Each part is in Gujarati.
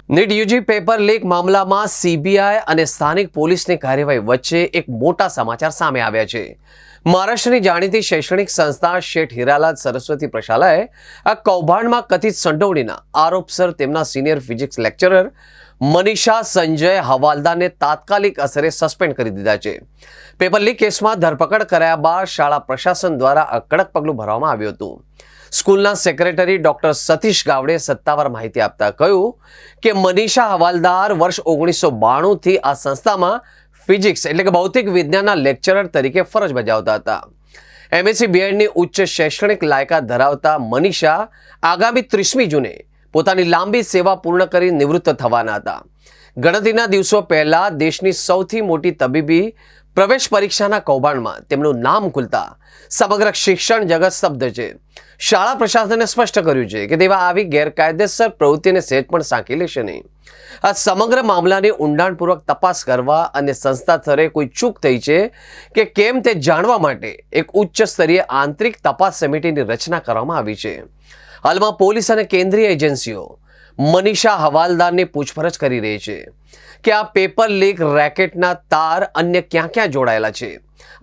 નીટ યુજી પેપર લીક મામલામાં સીબીઆઈ અને સ્થાનિક પોલીસની કાર્યવાહી વચ્ચે એક મોટા સમાચાર સામે આવ્યા છે। મહારાષ્ટ્રની જાણીતી શૈક્ષણિક સંસ્થા શેઠ હીરાલાલ સરસ્વતી પ્રશાલાએ આ કૌભાંડમાં કથિત સંડોવણીના આરોપસર તેમના senior physics lecturer Manisha Sanjay હવાલદારને તાત્કાલિક અસરે સસ્પેન્ડ કરી દીધા છે। પેપર લીક કેસમાં ધરપકડ કરાયા બાદ શાળા પ્રશાસન દ્વારા આ કડક પગલું ભરવામાં આવ્યું હતું। સ્કૂલના સેક્રેટરી ડોક્ટર સતીશ ગાવડે સત્તાવાર માહિતી આપતા કહ્યું કે મનીષા હવાલદાર વર્ષ 1992 થી આ સંસ્થામાં ફિઝિક્સ એટલે કે ભૌતિક વિજ્ઞાનના લેક્ચરર તરીકે ફરજ બજાવતા હતા। એમએસસી બીએડની ઉચ્ચ શૈક્ષણિક લાયકાત ધરાવતા મનીષા આગામી 30મી જૂને પોતાની લાંબી સેવા પૂર્ણ કરી નિવૃત્ત થવાના હતા। ગણતરીના દિવસો પહેલા દેશની સૌથી મોટી તબીબી પ્રવેશ પરીક્ષાના કૌભાંડમાં તેમનું નામ ખુલતા સમગ્ર શિક્ષણ જગત સ્તબ્ધ છે। શાળા પ્રશાસને સ્પષ્ટ કર્યું છે કે તેવા આવી ગેરકાયદેસર પ્રવૃત્તિને સહેજ પણ સાંકી લેશે નહીં। આ સમગ્ર મામલાની ઊંડાણપૂર્વક તપાસ કરવા અને સંસ્થા સ્તરે કોઈ ચૂક થઈ છે કે કેમ તે જાણવા માટે એક ઉચ્ચ સ્તરીય આંતરિક તપાસ સમિતિની રચના કરવામાં આવી છે। હાલમાં પોલીસ અને કેન્દ્રીય એજન્સીઓ મનીષા હવાલદારની પૂછપરછ કરી રહી છે કે આ પેપર લીક રેકેટના તાર અન્ય ક્યાં ક્યાં જોડાયેલા છે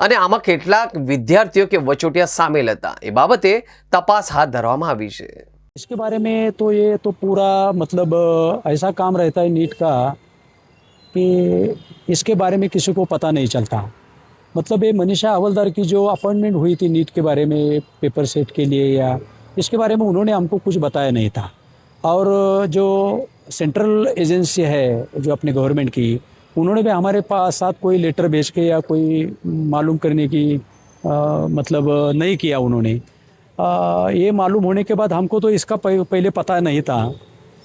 અને આમાં કેટલાક વિદ્યાર્થીઓ કે વચોટિયા સામેલ હતા એ બાબતે તપાસ હાથ ધરવામાં આવી છે। इसके बारे में तो ये तो पूरा मतलब ऐसा काम रहता है नीट का कि इसके बारे में किसी को पता नहीं चलता। मतलब ये मनीषा हवलदार की जो अपॉइंटमेंट हुई थी नीट के बारे में पेपर सेट के लिए या इसके बारे में उन्होंने हमको कुछ बताया नहीं था। और जो सेंट्रल एजेंसी है जो अपने गवर्नमेंट की, उन्होंने भी हमारे पास साथ कोई लेटर भेज के या कोई मालूम करने की मतलब नहीं किया उन्होंने। ये मालूम होने के बाद हमको तो इसका पहले पता नहीं था,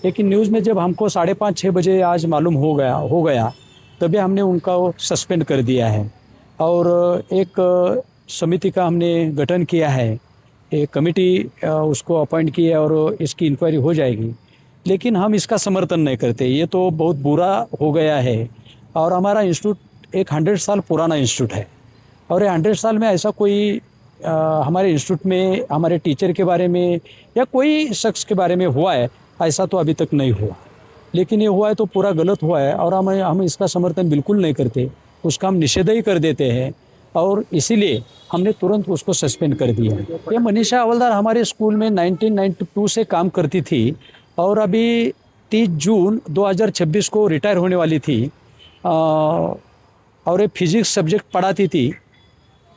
लेकिन न्यूज़ में जब हमको 5:30-6 बजे आज मालूम हो गया तभी हमने उनका सस्पेंड कर दिया है और एक समिति का हमने गठन किया है। एक कमेटी उसको अपॉइंट की है और इसकी इंक्वायरी हो जाएगी, लेकिन हम इसका समर्थन नहीं करते। ये तो बहुत बुरा हो गया है और हमारा इंस्टीट्यूट एक 100 साल पुराना इंस्टीट्यूट है और ये 100 साल में ऐसा कोई हमारे इंस्टीट्यूट में हमारे टीचर के बारे में या कोई शख्स के बारे में हुआ है ऐसा तो अभी तक नहीं हुआ। लेकिन ये हुआ है तो पूरा गलत हुआ है और हम इसका समर्थन बिल्कुल नहीं करते, उसका हम निषेध ही कर देते हैं और इसीलिए हमने तुरंत उसको सस्पेंड कर दिया। ये मनीषा हवलदार हमारे स्कूल में 1992 से काम करती थी और अभी 30 जून 2026 को रिटायर होने वाली थी और ये फिजिक्स सब्जेक्ट पढ़ाती थी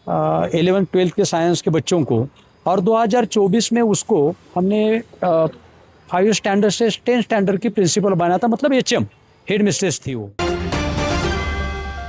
11-12 के साइंस के बच्चों को। और 2024 में उसको हमने 5 स्टैंडर्ड से 10 स्टैंडर्ड की प्रिंसिपल बनाया था, मतलब HM हेड मिस्ट्रेस थी वो।